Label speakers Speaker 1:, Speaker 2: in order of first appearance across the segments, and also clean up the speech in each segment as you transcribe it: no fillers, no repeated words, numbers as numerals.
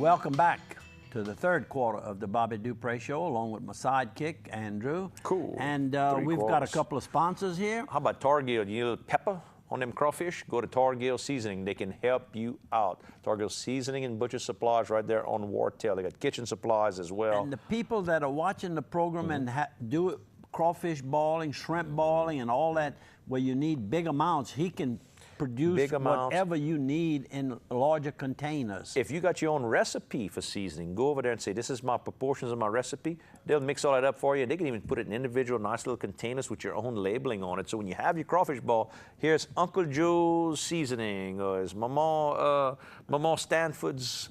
Speaker 1: Welcome back to the third quarter of the Bobby Dupree Show, along with my sidekick, Andrew.
Speaker 2: Cool.
Speaker 1: And we've got a couple of sponsors here.
Speaker 2: How about Targill? You need pepper on them crawfish? Go to Targill Seasoning. They can help you out. Targill Seasoning and Butcher Supplies right there on Wartail. They got kitchen supplies as well.
Speaker 1: And the people that are watching the program and do it, crawfish boiling, shrimp boiling, and all that, where you need big amounts, he can produce whatever you need in larger containers.
Speaker 2: If you got your own recipe for seasoning, go over there and say, this is my proportions of my recipe. They'll mix all that up for you. They can even put it in individual nice little containers with your own labeling on it. So when you have your crawfish ball, here's Uncle Joe's seasoning, or it's Mama Stanford's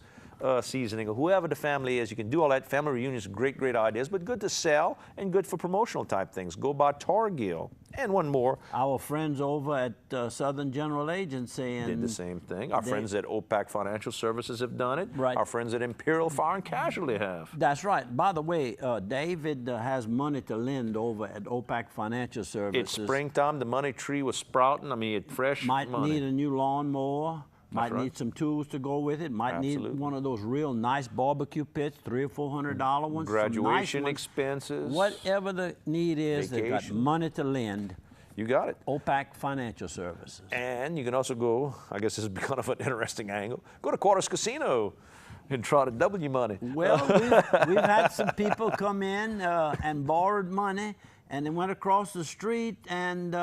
Speaker 2: seasoning, or whoever the family is. You can do all that. Family reunions, great ideas, but good to sell and good for promotional type things. Go by Targill. And one more.
Speaker 1: Our friends over at Southern General Agency
Speaker 2: did the same thing. Our friends at OPAC Financial Services have done it.
Speaker 1: Right.
Speaker 2: Our friends at Imperial Fire and Casualty have.
Speaker 1: That's right. By the way, David has money to lend over at OPAC Financial Services.
Speaker 2: It's springtime. The money tree was sprouting. I mean, it's fresh
Speaker 1: money.
Speaker 2: Might
Speaker 1: need a new lawnmower. Might need some tools to go with it. Might need one of those real nice barbecue pits, $300 or $400 ones.
Speaker 2: Graduation expenses.
Speaker 1: Whatever the need is, they've got money to lend.
Speaker 2: You got it.
Speaker 1: OPAC Financial Services.
Speaker 2: And you can also go, I guess this is kind of an interesting angle, go to Quarters Casino and try to double your money.
Speaker 1: Well, we've had some people come in and borrowed money, and they went across the street and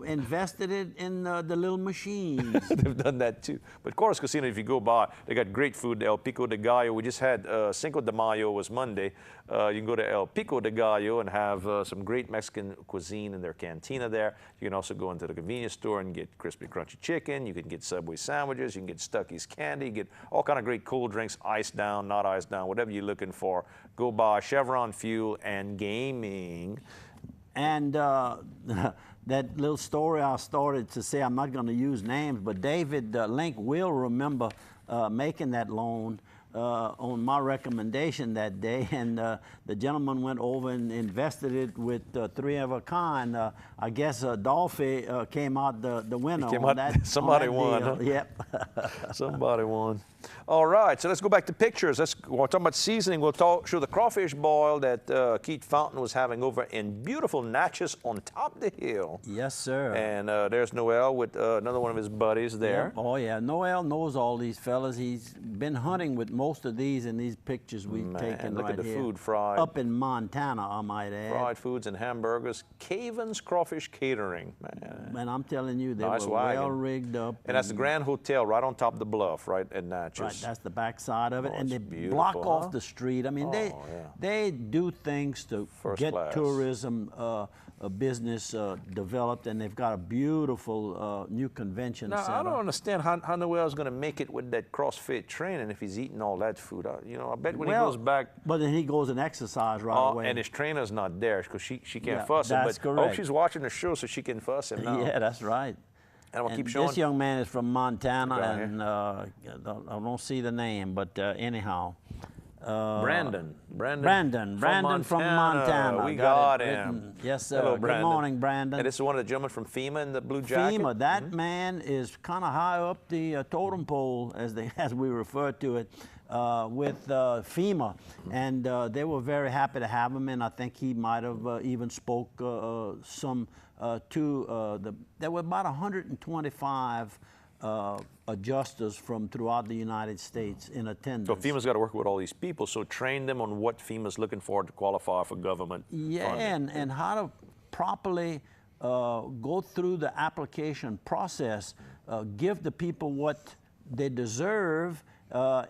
Speaker 1: invested it in the little machines.
Speaker 2: They've done that too. But Quarters Casino, if you go by, they got great food. El Pico de Gallo. We just had Cinco de Mayo was Monday. You can go to El Pico de Gallo and have some great Mexican cuisine in their cantina there. You can also go into the convenience store and get crispy, crunchy chicken. You can get Subway sandwiches. You can get Stuckey's candy. Get all kind of great cold drinks, iced down, not iced down, whatever you're looking for. Go by Chevron Fuel and Gaming.
Speaker 1: And that little story I started to say, I'm not going to use names, but David Link will remember making that loan on my recommendation that day, and the gentleman went over and invested it with three of a kind. I guess Dolphy came out the winner on that.
Speaker 2: Somebody won. Huh?
Speaker 1: Yep.
Speaker 2: Somebody won. All right, so let's go back to pictures. We're talking about seasoning. We'll show the crawfish boil that Keith Fountain was having over in beautiful Natchez on top of the hill.
Speaker 1: Yes, sir.
Speaker 2: And there's Noel with another one of his buddies there.
Speaker 1: Yep. Oh, yeah. Noel knows all these fellas. He's been hunting with most of these in these pictures we've taken
Speaker 2: look
Speaker 1: right
Speaker 2: at the
Speaker 1: here.
Speaker 2: Food, fried.
Speaker 1: Up in Montana, I might add.
Speaker 2: Fried foods and hamburgers. Caven's Crawfish Catering.
Speaker 1: Man, I'm telling you, they were well rigged up.
Speaker 2: And that's the Grand Hotel right on top of the bluff, right at Natchez.
Speaker 1: Right, that's the back side of it. And they block off the street. I mean, they do things to get tourism business developed, and they've got a beautiful new convention center.
Speaker 2: I don't understand how Noel's going to make it with that CrossFit training if he's eating all that food. You know, I bet when he goes back.
Speaker 1: But then he goes and exercise right away.
Speaker 2: And his trainer's not there because she can't fuss him.
Speaker 1: That's correct.
Speaker 2: I hope she's watching the show so she can fuss him now.
Speaker 1: Yeah, that's right.
Speaker 2: And we'll keep showing.
Speaker 1: This young man is from Montana, and I don't see the name, but anyhow.
Speaker 2: Brandon
Speaker 1: from Montana.
Speaker 2: We got him.
Speaker 1: Yes, sir.
Speaker 2: Hello, Brandon.
Speaker 1: Good morning, Brandon.
Speaker 2: And this is one of the gentlemen from FEMA in the blue jacket.
Speaker 1: FEMA, that man is kind of high up the totem pole, as we refer to it, with FEMA. And they were very happy to have him, and I think he might have even spoke some to there were about 125 adjusters from throughout the United States in attendance.
Speaker 2: So FEMA's got to work with all these people, so train them on what FEMA's looking for to qualify for government funding.
Speaker 1: and how to properly go through the application process, give the people what they deserve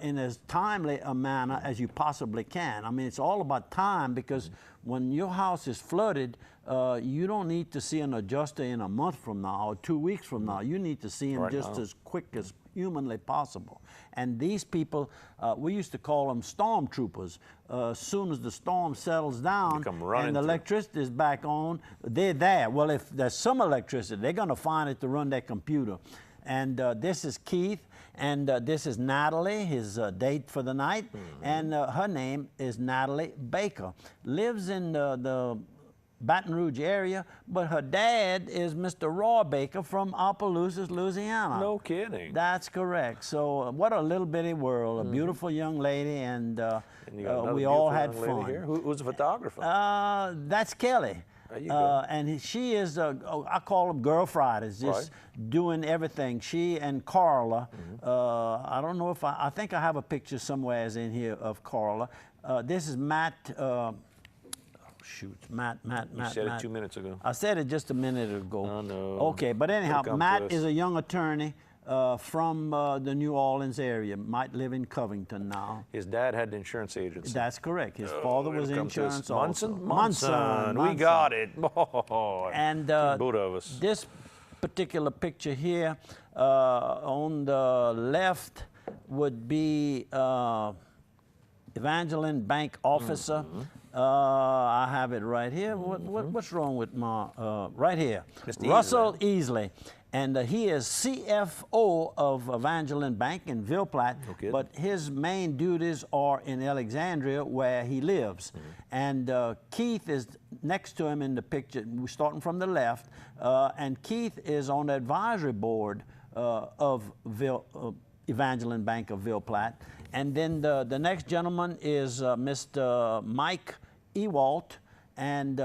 Speaker 1: in as timely a manner as you possibly can. I mean, it's all about time, because when your house is flooded, you don't need to see an adjuster in a month from now or 2 weeks from now. You need to see him as quick as humanly possible. And these people, we used to call them stormtroopers. As soon as the storm settles down and the electricity is back on, they're there. Well, if there's some electricity, they're going to find it to run their computer. And this is Keith, and this is Natalie, his date for the night, and her name is Natalie Baker. Lives in the Baton Rouge area, but her dad is Mr. Roy Baker from Opelousas, Louisiana.
Speaker 2: No kidding.
Speaker 1: That's correct. So what a little bitty world, a beautiful young lady, and we all had fun.
Speaker 2: Here. Who's the photographer?
Speaker 1: That's Kelly.
Speaker 2: There you go.
Speaker 1: And she is, I call them Girl Fridays, just doing everything. She and Carla, I don't know if I think I have a picture somewhere in here of Carla. This is Matt, Matt.
Speaker 2: You said it 2 minutes ago.
Speaker 1: I said it just a minute ago.
Speaker 2: Oh, no.
Speaker 1: Okay, but anyhow, Matt is a young attorney from the New Orleans area, might live in Covington now.
Speaker 2: His dad had the insurance agency.
Speaker 1: That's correct. His father was insurance also.
Speaker 2: Munson. We got it. Oh,
Speaker 1: and
Speaker 2: both of us.
Speaker 1: This particular picture here on the left would be Evangeline Bank officer. I have it right here. What's wrong with my, right here.
Speaker 2: Mr.
Speaker 1: Russell Easley. And he is CFO of Evangeline Bank in Ville Platte, but his main duties are in Alexandria where he lives. And Keith is next to him in the picture. We're starting from the left. And Keith is on the advisory board of Evangeline Bank of Ville Platte. And then the next gentleman is Mr. Mike Ewalt, and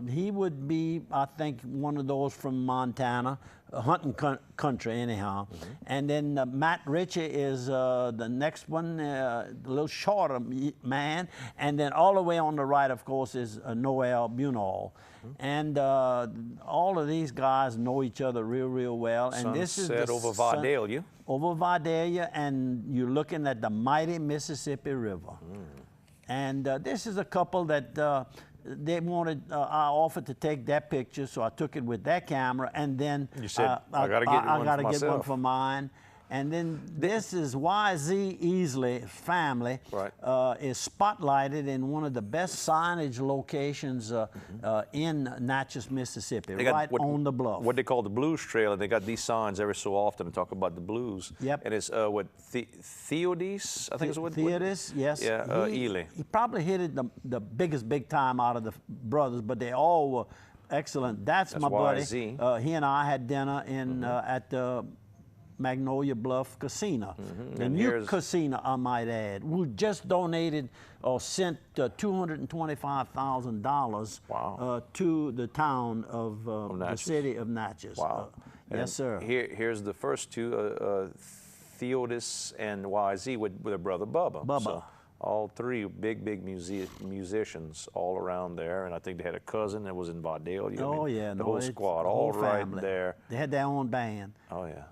Speaker 1: he would be, I think, one of those from Montana, hunting country anyhow. And then Matt Ritchie is the next one, a little shorter man. And then all the way on the right, of course, is Noel Bunall. And all of these guys know each other real well. And this is the
Speaker 2: over Vidalia.
Speaker 1: Over Vidalia, and you're looking at the mighty Mississippi River. And this is a couple that they wanted, I offered to take that picture, so I took it with that camera, and then
Speaker 2: you said, I got to get
Speaker 1: one for mine. And then this is YZ Easley family is spotlighted in one of the best signage locations in Natchez, Mississippi, right on the bluff.
Speaker 2: What they call the Blues Trail, and they got these signs every so often to talk about the blues.
Speaker 1: Yep.
Speaker 2: And it's Theodis, I think is what.
Speaker 1: Theodis, yes.
Speaker 2: Yeah, Ely.
Speaker 1: He probably hit it the biggest big time out of the brothers, but they all were excellent. That's my buddy.
Speaker 2: YZ.
Speaker 1: He and I had dinner in at the Magnolia Bluff Casino. The new casino, I might add. We just donated or sent $225,000 to the town of the city of Natchez.
Speaker 2: Wow.
Speaker 1: Yes, sir.
Speaker 2: Here's the first two, Theodis and YZ with their brother Bubba. So all three big musicians all around there, and I think they had a cousin that was in Vidalia.
Speaker 1: Oh, yeah.
Speaker 2: The whole squad, all right there.
Speaker 1: They had their own band.
Speaker 2: Oh, yeah.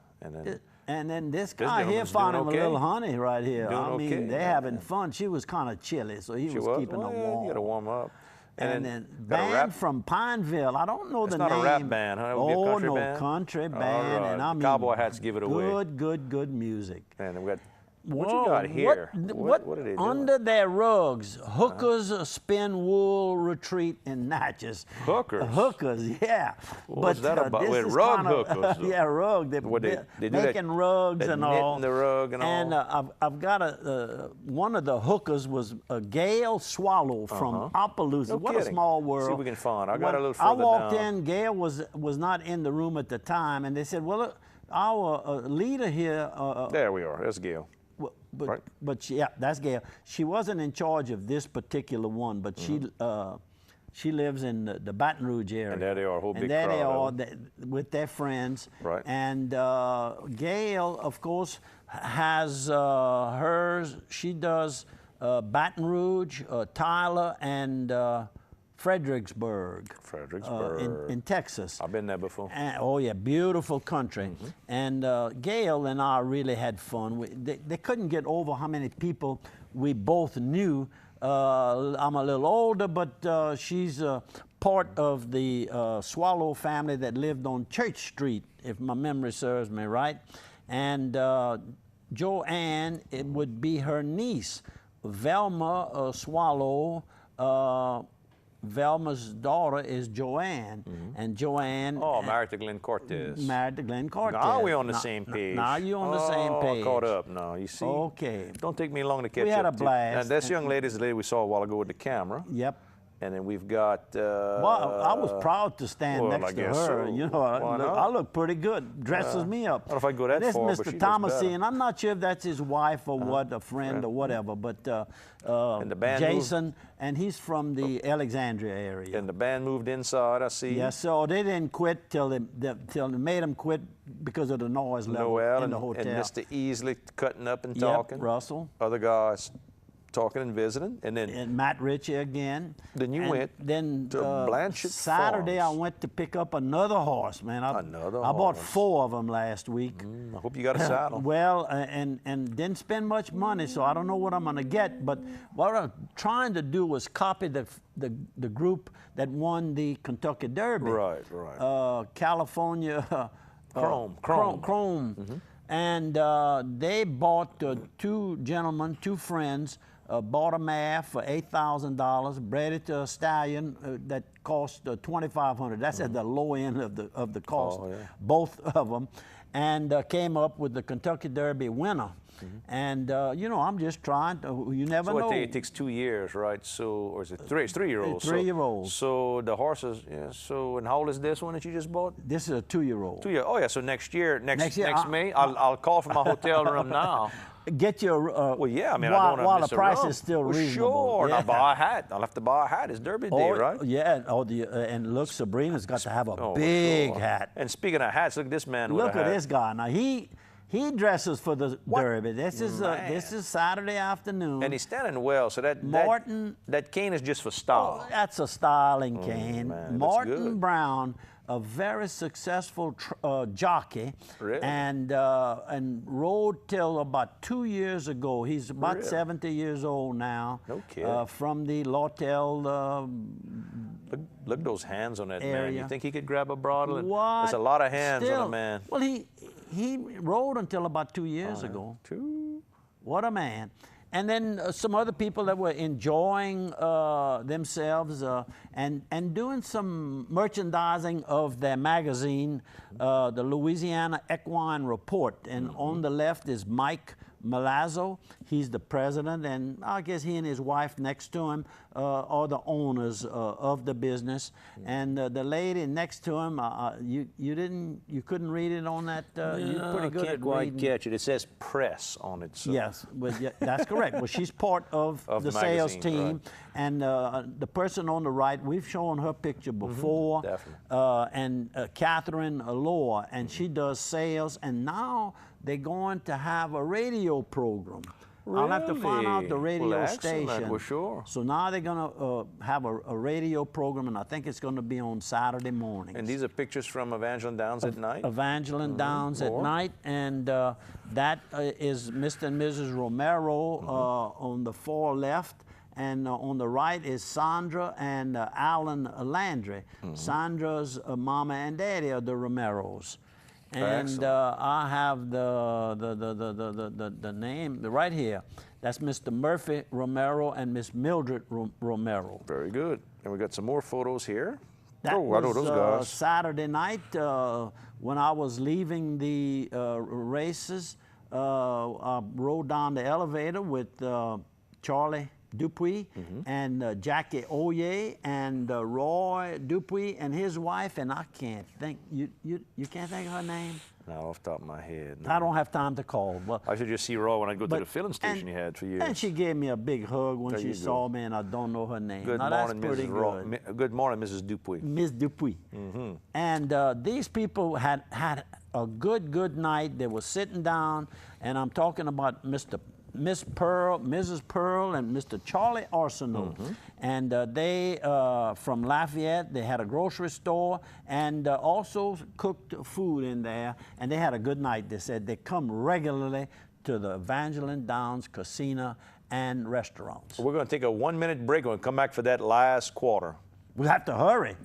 Speaker 1: And then this guy here found him a little honey right here. I mean, they're having fun. She was kind of chilly, so he was keeping her warm.
Speaker 2: You got to warm up.
Speaker 1: And then band from Pineville. I don't know the name.
Speaker 2: It's not a rap band, huh? It would be a country band?
Speaker 1: Country band.
Speaker 2: Right.
Speaker 1: And I mean,
Speaker 2: cowboy hats give it away.
Speaker 1: Good music.
Speaker 2: And we got. What you got here? What are they doing?
Speaker 1: Under their rugs, Hookers Spin Wool Retreat in Natchez.
Speaker 2: Hookers?
Speaker 1: Hookers, yeah.
Speaker 2: What's that about? Wait, rug hookers?
Speaker 1: Yeah, rug. They're making rugs and all.
Speaker 2: The rug and all.
Speaker 1: And I've got one of the hookers was a Gail Swallow from Opelousas.
Speaker 2: No
Speaker 1: what
Speaker 2: kidding.
Speaker 1: A small world.
Speaker 2: See if we can find. I got a little further down.
Speaker 1: I walked in, Gail was not in the room at the time, and they said, well, our leader here.
Speaker 2: There we are. That's Gail.
Speaker 1: But yeah, that's Gail. She wasn't in charge of this particular one, but she lives in the Baton Rouge area.
Speaker 2: And there they are, a whole big
Speaker 1: crowd. And there they are with their friends.
Speaker 2: Right.
Speaker 1: And Gail, of course, has hers. She does Baton Rouge, Tyler, and Fredericksburg. In Texas.
Speaker 2: I've been there before.
Speaker 1: And, oh yeah, beautiful country. And Gail and I really had fun. They couldn't get over how many people we both knew. I'm a little older, but she's part of the Swallow family that lived on Church Street, if my memory serves me right. And Joanne, it would be her niece, Velma Swallow. Velma's daughter is Joanne, and Joanne...
Speaker 2: Oh, married to Glenn Cortez.
Speaker 1: Married to Glenn Cortez.
Speaker 2: Now we're on the same page.
Speaker 1: Now you're on the same page.
Speaker 2: Caught up now, you see?
Speaker 1: Okay.
Speaker 2: Don't take me long to catch up.
Speaker 1: We had a blast.
Speaker 2: And this young lady is the lady we saw a while ago with the camera.
Speaker 1: Yep.
Speaker 2: And then we've got.
Speaker 1: Well, I was proud to stand
Speaker 2: well,
Speaker 1: next
Speaker 2: I
Speaker 1: to
Speaker 2: guess
Speaker 1: her.
Speaker 2: so.
Speaker 1: You know, I look pretty good. Dresses me up.
Speaker 2: I don't know if I go that
Speaker 1: This
Speaker 2: far, but
Speaker 1: Mr.
Speaker 2: she does
Speaker 1: Thomas,
Speaker 2: better.
Speaker 1: and I'm not sure if that's his wife or what, a friend or whatever, but
Speaker 2: And the band
Speaker 1: Jason, and he's from the Alexandria area.
Speaker 2: And the band moved inside, I see.
Speaker 1: Yes, so they didn't quit till they made them quit because of the noise level
Speaker 2: Noel
Speaker 1: in the
Speaker 2: and
Speaker 1: hotel.
Speaker 2: Mr. Easley cutting up and
Speaker 1: Yep,
Speaker 2: talking.
Speaker 1: Russell.
Speaker 2: Other guys talking and visiting. And then
Speaker 1: And Matt Ritchie again.
Speaker 2: Then you
Speaker 1: And
Speaker 2: went
Speaker 1: then
Speaker 2: to Blanchard
Speaker 1: Saturday
Speaker 2: Farms.
Speaker 1: I went to pick up another horse, man. I bought
Speaker 2: horse.
Speaker 1: 4 of them last week.
Speaker 2: I hope you got a saddle.
Speaker 1: Well, and didn't spend much money, so I don't know what I'm going to get. But what I'm trying to do was copy the group that won the Kentucky Derby.
Speaker 2: Right.
Speaker 1: California.
Speaker 2: Chrome.
Speaker 1: Chrome. And they bought 2 gentlemen, 2 friends, bought a mare for $8,000, bred it to a stallion that cost $2,500. That's at the low end of the cost, both of them, and came up with the Kentucky Derby winner. And you know, I'm just trying to. You never know.
Speaker 2: It takes 2 years, right? So, or is it 3? It's 3-year-olds.
Speaker 1: 3-year-olds.
Speaker 2: So the horses. Yeah. So, and how old is this one that you just bought?
Speaker 1: This is a 2-year-old.
Speaker 2: 2 years. Oh yeah. So next year, next
Speaker 1: year,
Speaker 2: May, I'll call from my hotel room now.
Speaker 1: Get your
Speaker 2: well, yeah. I mean,
Speaker 1: while,
Speaker 2: I don't
Speaker 1: while
Speaker 2: miss
Speaker 1: the price
Speaker 2: rum.
Speaker 1: is still
Speaker 2: well,
Speaker 1: reasonable.
Speaker 2: Sure.
Speaker 1: Yeah.
Speaker 2: And I'll buy a hat. I'll have to buy a hat. It's Derby Day, right?
Speaker 1: Yeah. And look, Sabrina's got to have a
Speaker 2: Oh,
Speaker 1: big
Speaker 2: sure.
Speaker 1: hat.
Speaker 2: And speaking of hats, look at this man with a
Speaker 1: Look
Speaker 2: hat.
Speaker 1: at this guy now. He dresses for the Derby. This is Saturday afternoon.
Speaker 2: And he's standing well. So that cane is just for style.
Speaker 1: Oh, that's a styling cane.
Speaker 2: man,
Speaker 1: Martin
Speaker 2: good.
Speaker 1: Brown, a very successful jockey,
Speaker 2: Really?
Speaker 1: and rode till about 2 years ago. He's about
Speaker 2: Really?
Speaker 1: 70 years old now.
Speaker 2: No kidding.
Speaker 1: From the Lawtell
Speaker 2: Look at those hands on that man.
Speaker 1: area.
Speaker 2: You think he could grab a bottle?
Speaker 1: What?
Speaker 2: There's a lot of hands on
Speaker 1: Still,
Speaker 2: a man.
Speaker 1: Well, he rode until about 2 years ago.
Speaker 2: 2.
Speaker 1: What a man. And then some other people that were enjoying themselves and doing some merchandising of their magazine, the Louisiana Equine Report. And on the left is Mike Malazzo. He's the president, and I guess he and his wife next to him are the owners of the business. And the lady next to him, you couldn't read it on that. You're pretty good
Speaker 2: Can't
Speaker 1: at
Speaker 2: quite
Speaker 1: reading.
Speaker 2: catch it. It says press on it. So.
Speaker 1: Yes, but that's correct. Well, she's part of the sales
Speaker 2: magazine,
Speaker 1: team,
Speaker 2: right.
Speaker 1: and the person on the right, we've shown her picture before,
Speaker 2: definitely.
Speaker 1: and Catherine Allure, and she does sales, and now they're going to have a radio program. I'll have to find out the
Speaker 2: Really?
Speaker 1: radio
Speaker 2: Well, excellent.
Speaker 1: station.
Speaker 2: Well, sure.
Speaker 1: So now they're going to have a radio program, and I think it's going to be on Saturday mornings.
Speaker 2: And these are pictures from Evangeline Downs at night?
Speaker 1: Evangeline Downs at
Speaker 2: More.
Speaker 1: night, and that is Mr. and Mrs. Romero on the far left, and on the right is Sandra and Alan Landry. Sandra's mama and daddy are the Romeros. And
Speaker 2: Excellent.
Speaker 1: I have the name right here. That's Mr. Murphy Romero and Miss Mildred Romero.
Speaker 2: Very good. And we got some more photos here.
Speaker 1: That
Speaker 2: I know those
Speaker 1: was
Speaker 2: guys.
Speaker 1: Saturday night when I was leaving the races. I rode down the elevator with Charlie Dupuy and Jackie Oye and Roy Dupuy and his wife, and I can't think, you can't think of her name?
Speaker 2: No, off the top of my head.
Speaker 1: I don't have time to call. Well,
Speaker 2: I should just see Raw when I go to
Speaker 1: but-
Speaker 2: the filling station
Speaker 1: and-
Speaker 2: you had for years.
Speaker 1: And she gave me a big hug when
Speaker 2: There
Speaker 1: she
Speaker 2: you
Speaker 1: saw me, and I don't know her name.
Speaker 2: Good
Speaker 1: now,
Speaker 2: morning,
Speaker 1: that's pretty
Speaker 2: Mrs. Raw.
Speaker 1: good.
Speaker 2: Good morning, Mrs. Dupuy.
Speaker 1: Miss Dupuy. And these people had a good night. They were sitting down, and I'm talking about Miss Pearl, Mrs. Pearl, and Mr. Charlie Arsenault. And they, from Lafayette, they had a grocery store and also cooked food in there. And they had a good night. They said they come regularly to the Evangeline Downs Casino and restaurants.
Speaker 2: We're going to take a 1-minute break and we'll come back for that last quarter.
Speaker 1: We have to hurry.